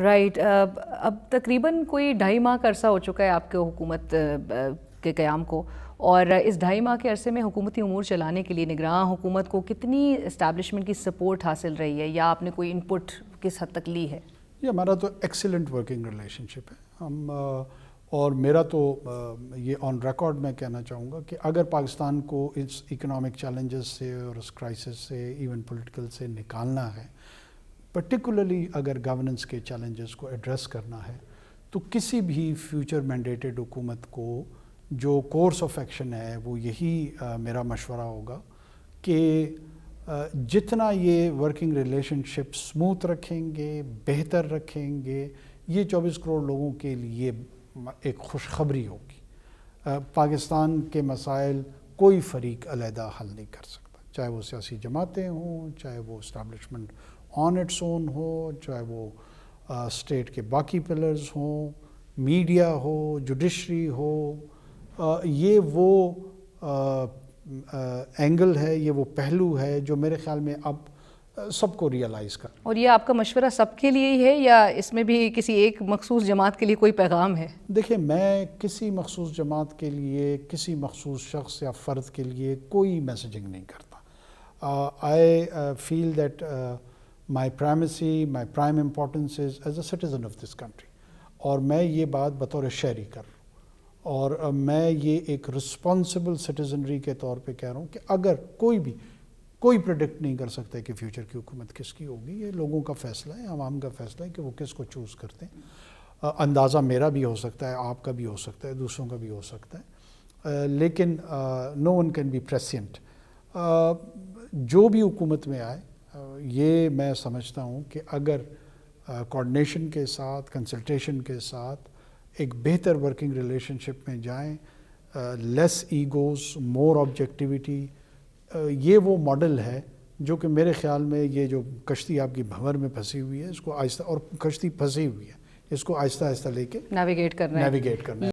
Right. اب تقریباً کوئی 2.5 ماہ کا عرصہ ہو چکا ہے آپ کے حکومت کے قیام کو، اور اس 2.5 ماہ کے عرصے میں حکومتی امور چلانے کے لیے نگراں حکومت کو کتنی اسٹیبلشمنٹ کی سپورٹ حاصل رہی ہے، یا آپ نے کوئی ان پٹ کس حد تک لی ہے؟ یہ ہمارا تو ایکسیلنٹ ورکنگ ریلیشن شپ ہے. ہم اور میرا تو یہ آن ریکارڈ میں کہنا چاہوں گا کہ اگر پاکستان کو اس اکنامک چیلنجز سے اور اس کرائسس سے ایون پولیٹیکل سے نکالنا ہے، پرٹیکولرلی اگر گورننس کے چیلنجز کو ایڈریس کرنا ہے، تو کسی بھی فیوچر مینڈیٹڈ حکومت کو جو کورس آف ایکشن ہے وہ یہی میرا مشورہ ہوگا کہ جتنا یہ ورکنگ ریلیشن شپ سموتھ رکھیں گے، بہتر رکھیں گے، یہ 24 کروڑ لوگوں کے لیے ایک خوشخبری ہوگی. پاکستان کے مسائل کوئی فریق علیحدہ حل نہیں کر سکتا، چاہے وہ سیاسی جماعتیں ہوں، چاہے وہ اسٹیبلشمنٹ آن اٹس اون ہو، چاہے وہ اسٹیٹ کے باقی پلرز ہوں، میڈیا ہو، جوڈیشری ہو. یہ وہ اینگل ہے، یہ وہ پہلو ہے جو میرے خیال میں اب سب کو ریئلائز کر. اور یہ آپ کا مشورہ سب کے لیے ہی ہے، یا اس میں بھی کسی ایک مخصوص جماعت کے لیے کوئی پیغام ہے؟ دیکھیں، میں کسی مخصوص جماعت کے لیے، کسی مخصوص شخص یا فرد کے لیے کوئی میسیجنگ نہیں کرتا. I feel that my primacy, my prime importance is as a citizen of this country. اور میں یہ بات بطور شہری کر رہا ہوں، اور میں یہ ایک رسپانسبل سٹیزنری کے طور پہ کہہ رہا ہوں کہ اگر کوئی پریڈکٹ نہیں کر سکتا کہ فیوچر کی حکومت کس کی ہوگی. یہ لوگوں کا فیصلہ ہے، عوام کا فیصلہ ہے کہ وہ کس کو چوز کرتے ہیں. اندازہ میرا بھی ہو سکتا ہے، آپ کا بھی ہو سکتا ہے، دوسروں کا بھی ہو سکتا ہے، لیکن نو ون کین بی پریسینٹ. جو بھی حکومت میں آئے، یہ میں سمجھتا ہوں کہ اگر کوآرڈینیشن کے ساتھ، کنسلٹیشن کے ساتھ ایک بہتر ورکنگ ریلیشن شپ میں جائیں، لیس ایگوز، مور آبجیکٹیویٹی، یہ وہ ماڈل ہے جو کہ میرے خیال میں یہ جو کشتی آپ کی بھنور میں پھنسی ہوئی ہے، اس کو آہستہ، اور کشتی پھنسی ہوئی ہے، اس کو آہستہ آہستہ لے کے نیویگیٹ کرنا ہے.